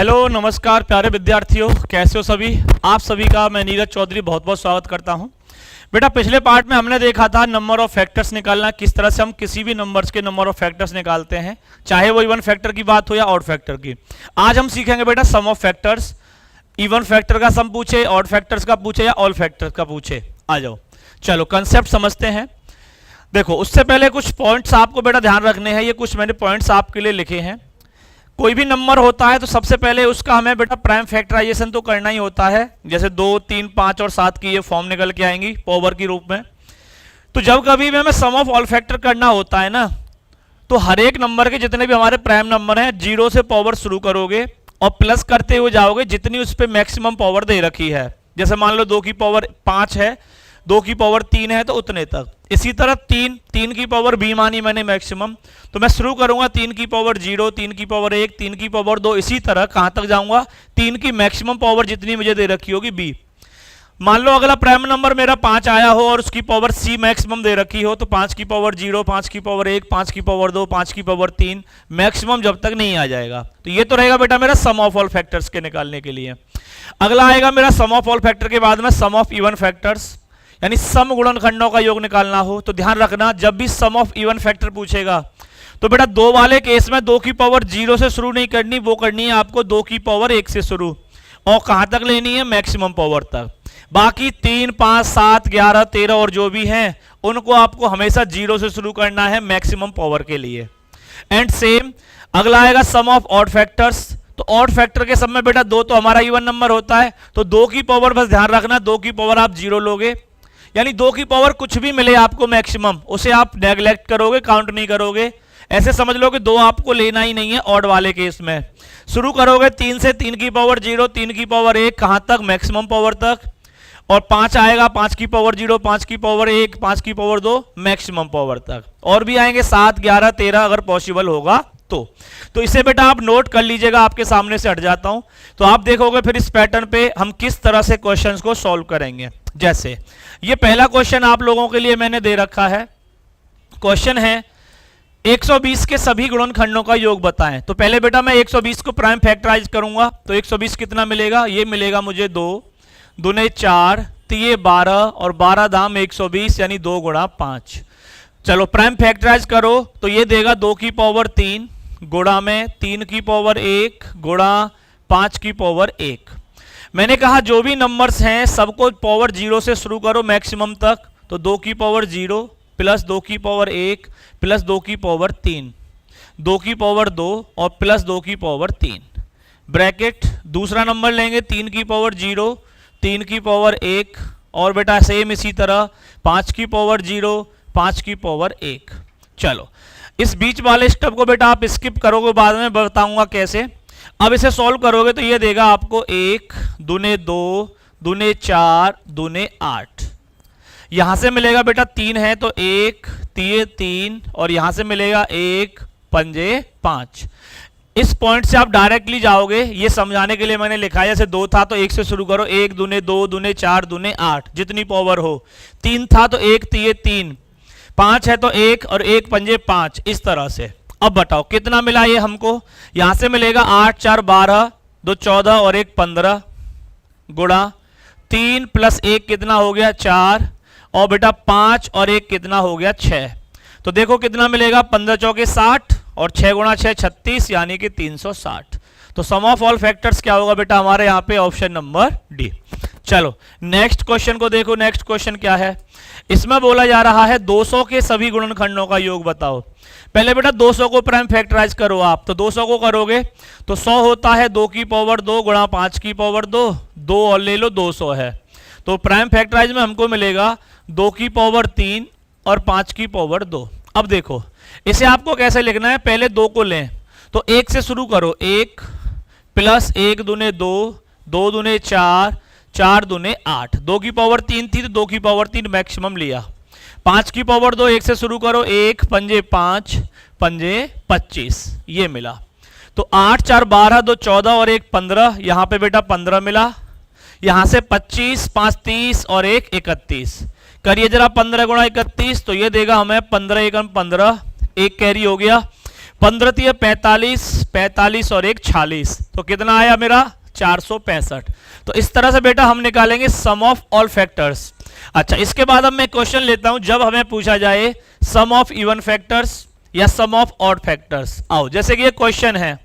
Hello नमस्कार प्यारे विद्यार्थियों, कैसे हो सभी। आप सभी का मैं नीरज चौधरी बहुत बहुत स्वागत करता हूं। बेटा पिछले पार्ट में हमने देखा था नंबर ऑफ फैक्टर्स निकालना, किस तरह से हम किसी भी नंबर्स के नंबर ऑफ फैक्टर्स निकालते हैं, चाहे वो इवन फैक्टर की बात हो या ऑड फैक्टर की। आज हम सीखेंगे बेटा सम ऑफ फैक्टर्स। इवन फैक्टर का सम पूछे, ऑड फैक्टर्स का पूछे या ऑल फैक्टर्स का पूछे, आ जाओ चलो कंसेप्ट समझते हैं। देखो उससे पहले कुछ पॉइंट्स आपको बेटा ध्यान रखने हैं। ये कुछ मैंने पॉइंट्स आपके लिए लिखे हैं। कोई भी नंबर होता है तो सबसे पहले उसका हमें बेटा प्राइम फैक्टराइजेशन तो करना ही होता है। जैसे 2, 3, 5 और 7 की ये फॉर्म निकल के आएंगी पावर की रूप में। तो जब कभी भी हमें सम ऑफ ऑल फैक्टर करना होता है ना, तो हर एक नंबर के जितने भी हमारे प्राइम नंबर हैं, 0 से पावर शुरू करोगे और प्लस करते हुए जाओगे जितनी उस पर मैक्सिमम पावर दे रखी है। जैसे मान लो 2 की पावर 5 है, 2 की पावर 3 है तो उतने तक। इसी तरह 3 की पावर b मानी मैंने मैक्सिमम, तो मैं शुरू करूंगा 3 की पावर 0, 3 की पावर 1, 3 की पावर 2, इसी तरह कहां तक जाऊंगा 3 की मैक्सिमम पावर जितनी मुझे दे रखी होगी b। मान लो अगला प्राइम नंबर मेरा 5 आया हो और उसकी पावर c मैक्सिमम दे रखी हो, तो 5 की पावर 0, 5 की पावर 1, 5 की पावर 2, 5 की पावर 3, मैक्सिमम जब तक नहीं आ जाएगा। तो ये तो रहेगा बेटा मेरा सम ऑफ ऑल फैक्टर्स के निकालने के लिए। अगला आएगा मेरा सम ऑफ ऑल फैक्टर के बाद में सम ऑफ इवन फैक्टर्स, यानी सम गुणनखंडों का योग निकालना हो। तो ध्यान रखना जब भी सम ऑफ इवन फैक्टर पूछेगा तो बेटा 2 वाले केस में 2 की पावर 0 से शुरू नहीं करनी, वो करनी है आपको 2 की पावर 1 से शुरू, और कहां तक लेनी है मैक्सिमम पावर तक। बाकी 3, 5, 7, 11, 13 और जो भी हैं उनको आपको हमेशा 0 से शुरू करना है मैक्सिमम पावर के लिए। एंड सेम अगला आएगा सम ऑफ ऑड फैक्टर्स। तो ऑड फैक्टर के सब में बेटा 2 तो हमारा इवन नंबर होता है, तो 2 की पावर बस ध्यान रखना 2 की पावर आप 0 लोगे, यानी 2 की पावर कुछ भी मिले आपको मैक्सिमम उसे आप नेग्लेक्ट करोगे, काउंट नहीं करोगे। ऐसे समझ लो कि 2 आपको लेना ही नहीं है ऑड वाले केस में। शुरू करोगे 3 से, 3 की पावर 0, 3 की पावर 1, कहां तक मैक्सिमम पावर तक, और 5 आएगा 5 की पावर 0, 5 की पावर 1, 5 की पावर 2, मैक्सिमम पावर तक। और भी आएंगे 7, 11, 13 अगर पॉसिबल होगा तो इसे बेटा आप नोट कर लीजिएगा। आपके सामने से हट जाता हूं तो आप देखोगे फिर इस पैटर्न पे हम किस तरह से क्वेश्चंस को सॉल्व करेंगे। जैसे ये पहला क्वेश्चन आप लोगों के लिए मैंने दे रखा है। क्वेश्चन है 120 के सभी गुणनखंडों का योग बताएं। तो पहले बेटा मैं 120 को प्राइम फैक्टराइज करूंगा, तो 120 कितना मिलेगा, ये मिलेगा मुझे 2 दूने 4, तो ये 12 और 12 दाम 120 यानी 2 गुणा 5। चलो प्राइम फैक्टराइज करो तो ये देगा 2 की पावर 3 गुणा में 3 की पावर 1 गुणा 5 की पावर 1। मैंने कहा जो भी नंबर्स हैं सबको पावर 0 से शुरू करो मैक्सिमम तक, तो 2 की पावर 0 प्लस 2 की पावर 1 प्लस 2 की पावर 3, 2 की पावर 2 और प्लस 2 की पावर 3 ब्रैकेट। दूसरा नंबर लेंगे 3 की पावर 0, 3 की पावर 1 और बेटा सेम इसी तरह 5 की पावर 0, 5 की पावर 1। चलो इस बीच वाले स्टेप को बेटा आप स्किप करोगे, बाद में बताऊंगा कैसे। अब इसे सॉल्व करोगे तो ये देगा आपको 1 दूने 2 दूने 4 दूने 8। यहां से मिलेगा बेटा 3 है तो 1 3 3 और यहां से मिलेगा 1 पंजे 5। इस पॉइंट से आप डायरेक्टली जाओगे, ये समझाने के लिए मैंने लिखा है। जैसे 2 था तो 1 से शुरू करो, 1 दूने 2 दूने 4 दूने 8 जितनी पावर हो। 3 था तो 1 3 3, 5 है तो 1 और 1 पंजे 5, इस तरह से। अब बताओ कितना मिला ये हमको। यहां से मिलेगा 8 4 12, 2 14 और 1 15 गुणा 3 प्लस 1 कितना हो गया 4, और बेटा 5 और 1 कितना हो गया 6। तो देखो कितना मिलेगा 15 चौके 60 और 6 गुणा 6 36 यानी कि 360। तो सम ऑफ ऑल फैक्टर्स क्या होगा बेटा हमारे यहाँ पे ऑप्शन नंबर डी। चलो नेक्स्ट क्वेश्चन को देखो। नेक्स्ट क्वेश्चन क्या है, इसमें बोला जा रहा है 200 के सभी गुणनखंडों का योग बताओ। पहले बेटा 200 को प्राइम फैक्टराइज करो आप, तो 200 को करोगे तो 100 होता है 2 की पावर 2 गुणा 5 की पावर 2, 2 और ले लो 200 है। तो प्राइम फैक्टराइज में हमको मिलेगा 2 की पावर 3 और 5 की पावर 2। अब देखो इसे आपको कैसे लिखना है, पहले 2 को लें तो 1 से शुरू करो, 1 प्लस 1 दूने 2, 2 दूने 4, 4 दूने 8, 2 की पावर 3 थी तो 2 की पावर 3 मैक्सिमम लिया। 5 की पावर 2 1 से शुरू करो, 1 पंजे 5 पंजे 25, ये मिला। तो 8 4 12, 2 14 और 1 15, यहां पे बेटा 15 मिला। यहां से 25 5 30 और 1 31 करिए जरा 15 गुणा 31, तो ये देगा हमें 15 एकम 15, 1 कैरी हो गया। 15 3 45, 45 और एक 46, तो कितना आया मेरा 465। तो इस तरह से बेटा हम निकालेंगे सम ऑफ ऑल फैक्टर्स। अच्छा, इसके बाद अब मैं क्वेश्चन लेता हूं, जब हमें पूछा जाए सम ऑफ इवन फैक्टर्स या सम ऑफ ऑड फैक्टर्स। आओ, जैसे कि ये क्वेश्चन है,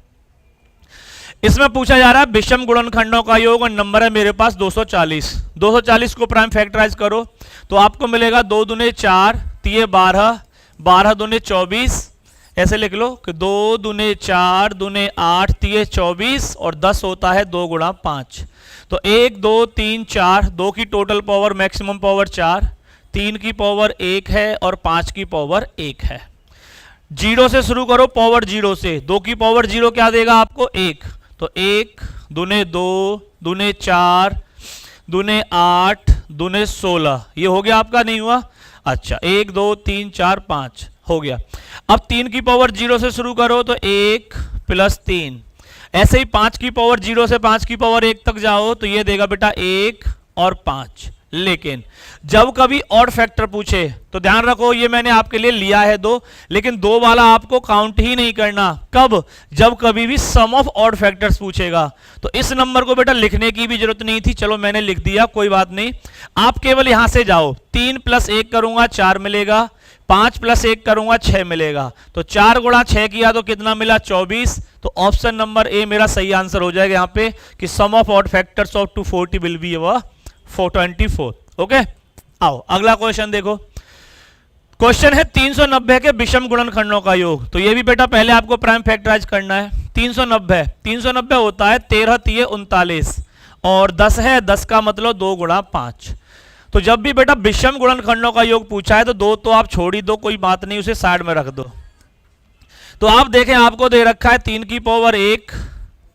इसमें पूछा जा रहा है विषम गुणनखंडों का योग और नंबर है मेरे पास 240। 240 को प्राइम फैक्टराइज करो तो आपको मिलेगा 2 दूने 4 तिये 12, 12 दूने 24, ऐसे लिख लो कि 2 दूने 4 दूने 8 तिये 24 और 10 होता है 2 गुणा 5। तो 1 2 3 4, 2 की टोटल पावर मैक्सिमम पावर 4, 3 की पावर 1 है और 5 की पावर 1 है। जीरो से शुरू करो, पावर जीरो से, 2 की पावर जीरो क्या देगा आपको 1, तो 1 दूने 2 दूने 4 दूने 8 दूने 16, ये हो गया आपका, नहीं हुआ? अच्छा, 1 2 3 4 5 हो गया। अब 3 की पावर जीरो से शुरू करो तो 1 प्लस 3, ऐसे ही 5 की पावर जीरो से 5 की पावर 1 तक जाओ तो ये देगा बेटा 1 और 5। लेकिन जब कभी ऑड फैक्टर पूछे तो ध्यान रखो, ये मैंने आपके लिए लिया है 2, लेकिन 2 वाला आपको काउंट ही नहीं करना। कब? जब कभी भी सम ऑफ ऑड फैक्टर्स पूछेगा। तो इस नंबर को बेटा लिखने की भी जरूरत नहीं थी, चलो मैंने लिख दिया, कोई बात नहीं। आप केवल यहां से जाओ, 3 प्लस 1 करूंगा 4 मिलेगा, 5 प्लस 1 करूंगा 6 मिलेगा, तो 4 गुणा 6 किया तो कितना मिला 24। तो ऑप्शन नंबर ए मेरा सही आंसर हो जाएगा यहाँ पे कि sum of odd factors of 240 will be 424। Okay, आओ अगला क्वेश्चन देखो। क्वेश्चन है 390 के विषम गुणनखंडों का योग। तो ये भी बेटा पहले आपको प्राइम फैक्टराइज करना है। 390 होता है 13 तिये 39 और 10 है, 10 का मतलब 2 गुणा 5। तो जब भी बेटा विषम गुणनखंडों का योग पूछा है तो 2 तो आप छोड़ ही दो, कोई बात नहीं, उसे साइड में रख दो। तो आप देखें, आपको दे रखा है 3 की पावर 1,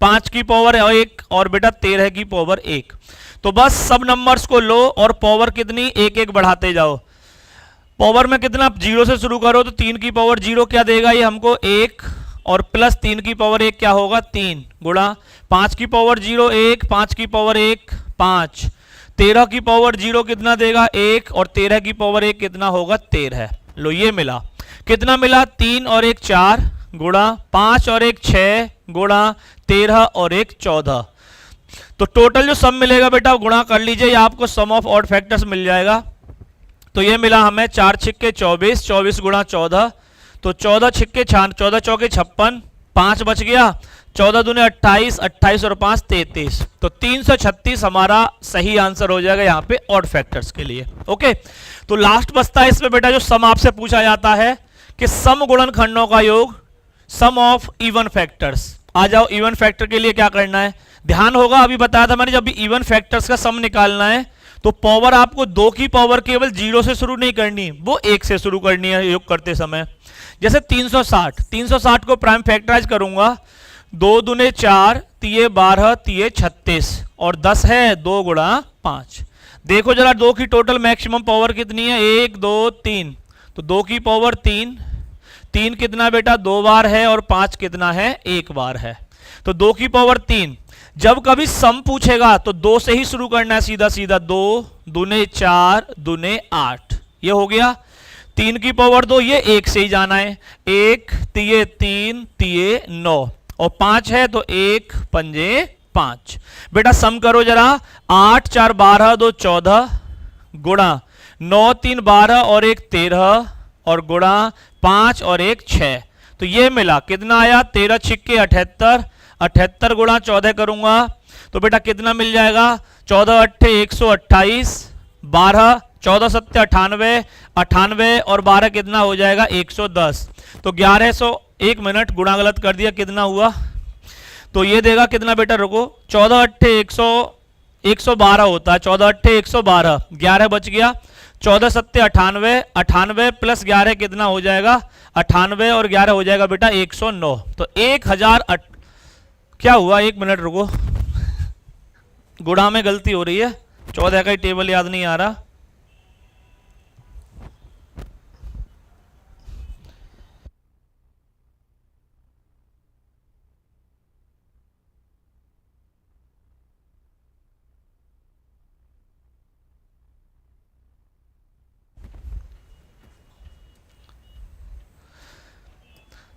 5 की पावर 1 और बेटा 13 की पावर 1। तो बस सब नंबर्स को लो और पावर कितनी 1 1 बढ़ाते जाओ। पावर में कितना, जीरो से शुरू करो तो 3 की पावर जीरो क्या देगा ये हमको 1 और प्लस 3 की पावर 1 क्या होगा 3 गुणा 5 की पावर जीरो 1, 5 की पावर 1 5, 13 की पावर जीरो कितना देगा 1 और 13 की पावर 1 कितना होगा 13। लो ये मिला, कितना मिला 3 और 1 4 गुणा 5 और 1 6 गुणा 13 और 1 14। तो टोटल जो सम मिलेगा बेटा गुणा कर लीजिए, ये आपको सम ऑफ ऑड फैक्टर्स मिल जाएगा। तो ये मिला हमें 4 छिक्के 24, 24 गुणा 14, तो 14 छिक्के 14 चौके 56, 5 बच गया, 14 दूने 28, 28 और 5 33। तो 336 हमारा सही आंसर हो जाएगा यहाँ पे ऑड फैक्टर्स के लिए। ओके, तो लास्ट बचता है इसमें बेटा जो सम आपसे पूछा जाता है कि सम गुणनखंडों का योग, सम ऑफ इवन फैक्टर्स। आ जाओ, इवन फैक्टर के लिए क्या करना है, ध्यान होगा अभी बताया था मैंने, जब भी इवन फैक्टर्स का सम निकालना है तो पावर आपको 2 की पावर केवल जीरो से शुरू नहीं करनी, वो 1 से शुरू करनी है योग करते समय। जैसे 360 को प्राइम फैक्टराइज करूंगा, 2 दूने 4 तिये 12 तिये 36 और 10 है 2 गुणा 5। देखो जरा 2 की टोटल मैक्सिमम पावर कितनी है 1 2 3, तो 2 की पावर 3, 3 कितना बेटा 2 बार है और 5 कितना है 1 बार है, तो 2 की पावर 3। जब कभी सम पूछेगा तो 2 से ही शुरू करना है, सीधा सीधा 2 दूने 4 दूने 8, ये हो गया। 3 की पावर 2, ये 1 से ही जाना है, 1 तिये 3 तिये 9 और 5 है तो 1 पंजे 5। बेटा सम करो जरा, 8 4 12 2 14 गुणा 9 3 12 और 1 13 और गुणा 5 और 1 6। तो ये मिला कितना आया 13 छिक्के 78, 78 गुणा 14 करूंगा तो बेटा कितना मिल जाएगा 14 अट्ठे 128, 12 14 सत्ते 98, 98 और 12 कितना हो जाएगा 110। तो 1100, 1 मिनट गुणा गलत कर दिया, कितना हुआ, तो ये देगा कितना बेटा, रुको, 14 अट्ठे 112 होता है, 14 अट्ठे 112, 11 बच गया, 14 सत्ते 98, 98 प्लस 11 कितना हो जाएगा 98 और 11 हो जाएगा बेटा 109। तो 1000 क्या हुआ, 1 मिनट रुको, गुणा में गलती हो रही है, 14 का ही टेबल याद नहीं आ रहा।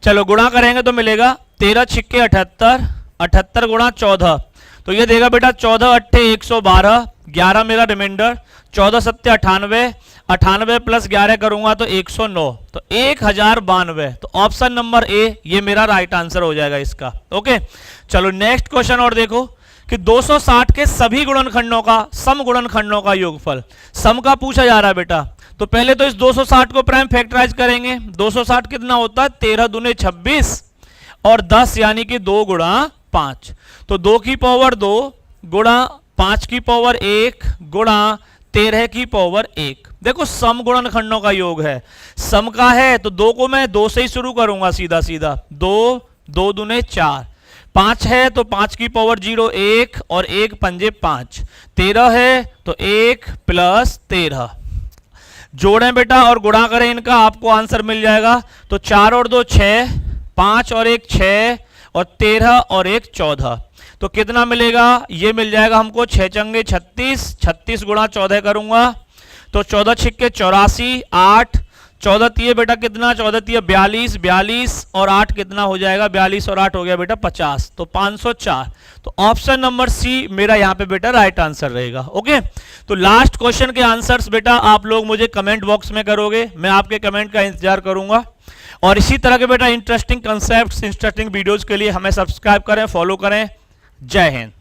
चलो गुणा करेंगे तो मिलेगा 13 छिक्के 78, 78 गुणा 14, तो ये देगा बेटा 14 अट्ठे 112, 11 मेरा रिमाइंडर, 14 सत्ते 98, 98 प्लस 11 करूंगा तो 109, तो 1092। तो ऑप्शन नंबर ए ये मेरा राइट आंसर हो जाएगा इसका। ओके, चलो नेक्स्ट क्वेश्चन और देखो कि 260 के सभी गुणनखंडों का सम गुणनखंडों का योगफल सम का पूछा जा रहा है बेटा। तो पहले तो इस 260 को प्राइम फैक्टराइज करेंगे। 260 कितना होता है 13 दूने 26 और 10 यानी कि 2 गुणा 5, तो 2 की पावर 2 गुणा 5 की पावर 1 गुणा 13 की पावर 1। देखो सम गुणनखंडों का योग है, सम का है तो 2 को मैं 2 से ही शुरू करूंगा सीधा सीधा, 2 2 दूने 4, 5 है तो 5 की पावर 0 1 और 1 पंजे 5, 13 है तो 1 प्लस 13 जोड़ें बेटा और गुणा करें इनका, आपको आंसर मिल जाएगा। तो 4 और 2 6, 5 और 1 6 और 13 और 1 14, तो कितना मिलेगा ये मिल जाएगा हमको 6 चंगे 36, 36 गुणा 14 करूंगा तो 14 छिक्के 84, 8 14 तिये बेटा कितना 14 तिये 42, 42 और 8 कितना हो जाएगा 42 और 8 हो गया बेटा 50, तो 504। तो ऑप्शन नंबर सी मेरा यहाँ पे बेटा राइट आंसर रहेगा। ओके, तो लास्ट क्वेश्चन के आंसर्स बेटा आप लोग मुझे कमेंट बॉक्स में करोगे, मैं आपके कमेंट का इंतजार करूंगा। और इसी तरह के बेटा इंटरेस्टिंग कंसेप्ट इंटरेस्टिंग वीडियोज के लिए हमें सब्सक्राइब करें, फॉलो करें। जय हिंद।